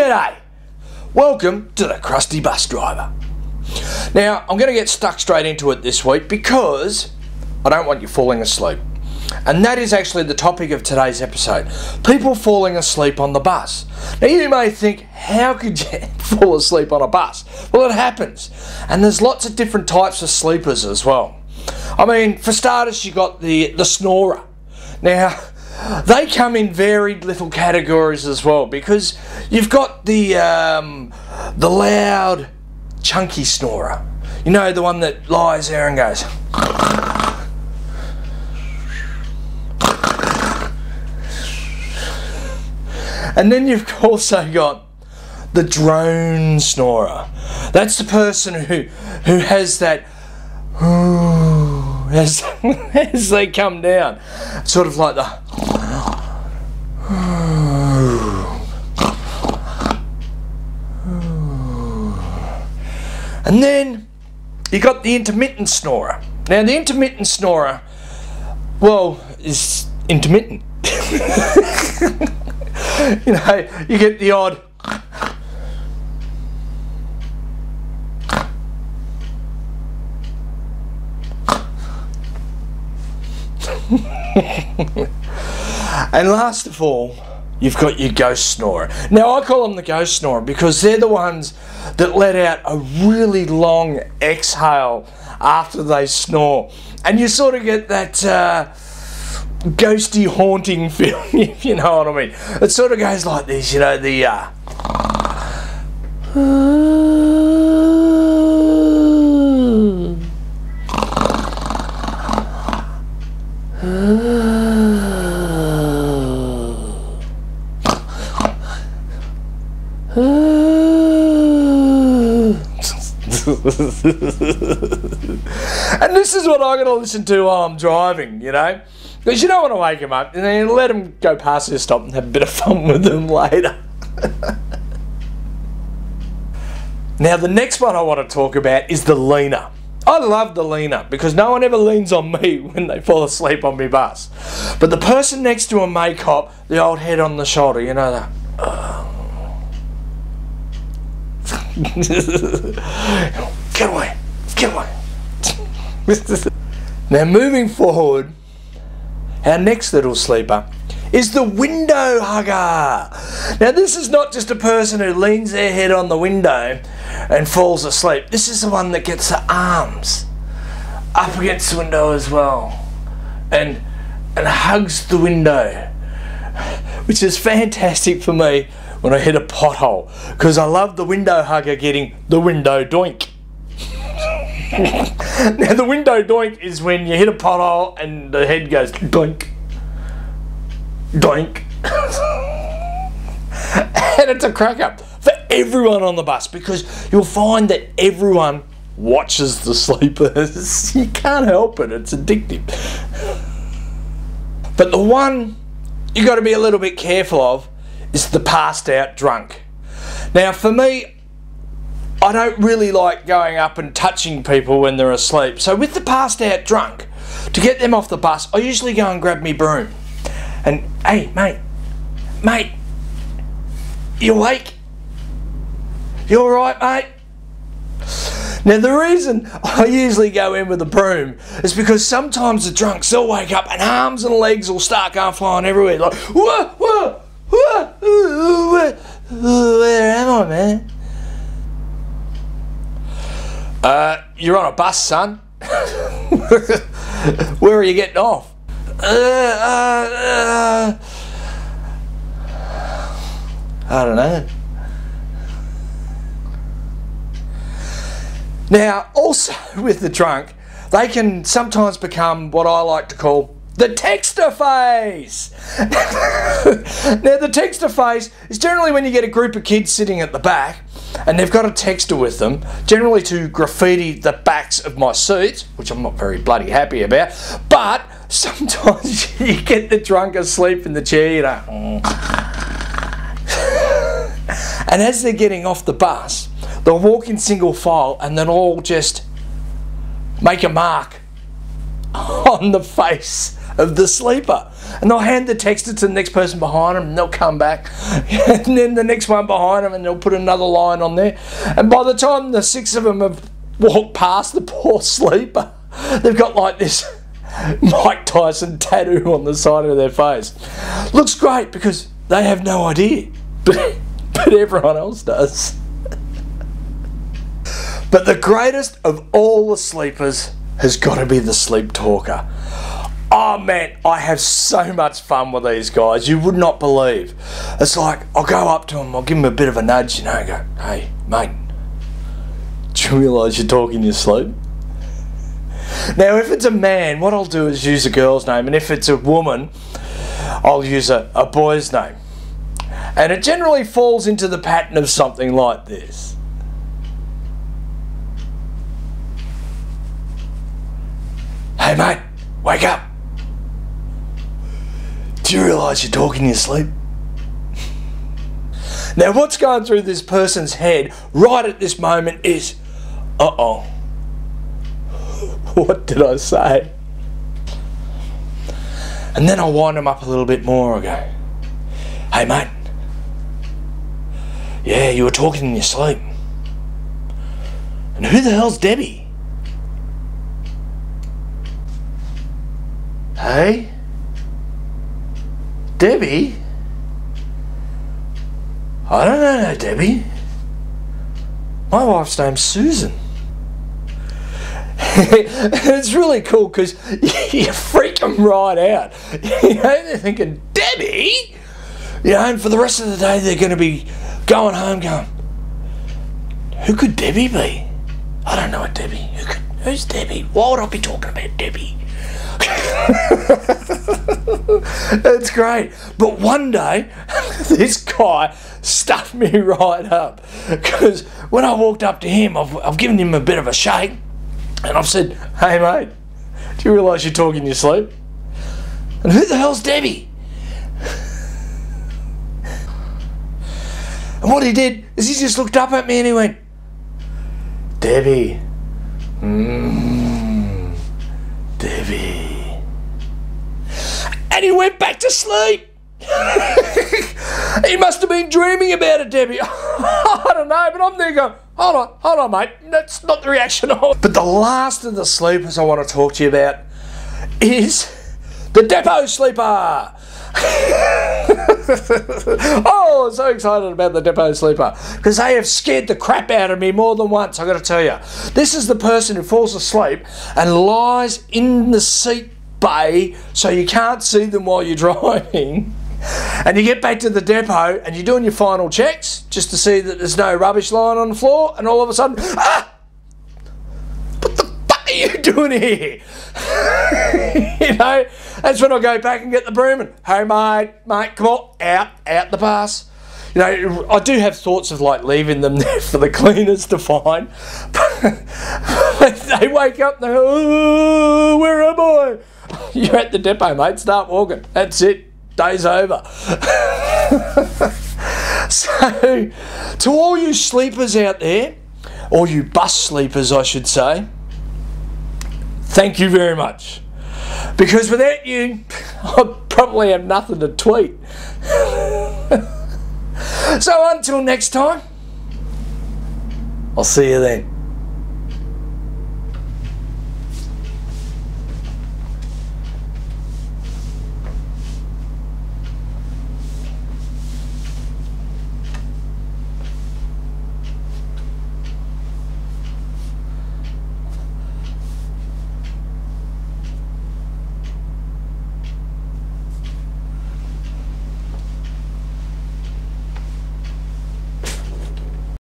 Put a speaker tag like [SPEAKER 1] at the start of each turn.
[SPEAKER 1] G'day! Welcome to the Crusty Bus Driver. Now, I'm going to get stuck straight into it this week because I don't want you falling asleep. And that is actually the topic of today's episode. People falling asleep on the bus. Now you may think, how could you fall asleep on a bus? Well, it happens. And there's lots of different types of sleepers as well. I mean, for starters, you got the snorer. Now, they come in varied little categories as well, because you've got the loud, chunky snorer. You know, the one that lies there and goes. And then you've also got the drone snorer. That's the person who has that as they come down, sort of like the and then you got the intermittent snorer. Now the intermittent snorer, well, is intermittent. You know, you get the odd and last of all, you've got your ghost snorer. Now I call them the ghost snorer because they're the ones that let out a really long exhale after they snore, and you sort of get that ghosty, haunting feeling, if you know what I mean. It sort of goes like this, you know, the and this is what I'm going to listen to while I'm driving, you know, because you don't want to wake them up, and then let them go past their stop and have a bit of fun with them later. Now the next one I want to talk about is the leaner. I love the leaner because no one ever leans on me when they fall asleep on my bus. But the person next to them may cop the old head on the shoulder, you know that. Get away, get away. Now moving forward, our next little sleeper is the window hugger. Now this is not just a person who leans their head on the window and falls asleep. This is the one that gets the arms up against the window as well and hugs the window, which is fantastic for me when I hit a pothole, because I love the window hugger getting the window doink. Now the window doink is when you hit a pothole and the head goes doink, doink. And it's a crack up for everyone on the bus, because you'll find that everyone watches the sleepers. You can't help it, it's addictive. But the one you got to be a little bit careful of is the passed out drunk. Now for me, I don't really like going up and touching people when they're asleep. So with the passed out drunk, to get them off the bus, I usually go and grab me broom. And, hey, mate, you awake? You alright, mate? Now the reason I usually go in with a broom is because sometimes the drunks, they'll wake up and arms and legs will start going flying everywhere. Like, whoa, whoa, whoa, where am I, man? You're on a bus, son. Where are you getting off? I don't know. Now, also with the drunk, they can sometimes become what I like to call the texter phase. Now, the texter phase is generally when you get a group of kids sitting at the back and they've got a texter with them, generally to graffiti the backs of my seats, which I'm not very bloody happy about, but sometimes you get the drunk asleep in the chair, you know. And as they're getting off the bus, they'll walk in single file and then all just make a mark on the face of the sleeper. And they'll hand the texter to the next person behind them, and they'll come back. And then the next one behind them, and they'll put another line on there. And by the time the 6 of them have walked past the poor sleeper, they've got like this Mike Tyson tattoo on the side of their face. Looks great because they have no idea, but everyone else does. But the greatest of all the sleepers has got to be the sleep talker. Oh man, I have so much fun with these guys, you would not believe. It's like, I'll go up to them, I'll give them a bit of a nudge, you know, and go, hey mate, do you realise you're talking in your sleep? Now if it's a man, what I'll do is use a girl's name, and if it's a woman, I'll use a boy's name. And it generally falls into the pattern of something like this. Hey mate, wake up. Do you realise you're talking in your sleep? Now what's going through this person's head right at this moment is, uh-oh, what did I say? And then I'll wind them up a little bit more. I go, hey mate, yeah, you were talking in your sleep. And who the hell's Debbie? Hey? Debbie? I don't know no Debbie. My wife's name's Susan. It's really cool because you freak them right out. You know, they're thinking, Debbie? You know, and for the rest of the day they're going to be going home going, who could Debbie be? I don't know a Debbie. Who's Debbie? Why would I be talking about Debbie? It's great. But one day this guy stuffed me right up, because when I walked up to him, I've given him a bit of a shake, and I've said, hey mate, do you realise you're talking in your sleep? And who the hell's Debbie? And what he did is he just looked up at me and he went, Debbie. Debbie. And he went back to sleep. He must have been dreaming about it, Debbie. I don't know, but I'm there going, hold on, mate. That's not the reaction I want. But the last of the sleepers I want to talk to you about is the depot sleeper. Oh, I'm so excited about the depot sleeper because they have scared the crap out of me more than once, I've got to tell you. This is the person who falls asleep and lies in the seat bay so you can't see them while you're driving, and you get back to the depot and you're doing your final checks just to see that there's no rubbish lying on the floor, and all of a sudden, what the fuck are you doing here? You know, that's when I go back and get the broom and, hey mate, come on, out the pass. You know, I do have thoughts of like leaving them there for the cleaners to find, but they wake up and they go, oh, where am I? You're at the depot, mate, start walking. That's it, day's over. So, to all you sleepers out there, or you bus sleepers I should say, thank you very much. Because without you, I'd probably have nothing to tweet. So until next time, I'll see you then.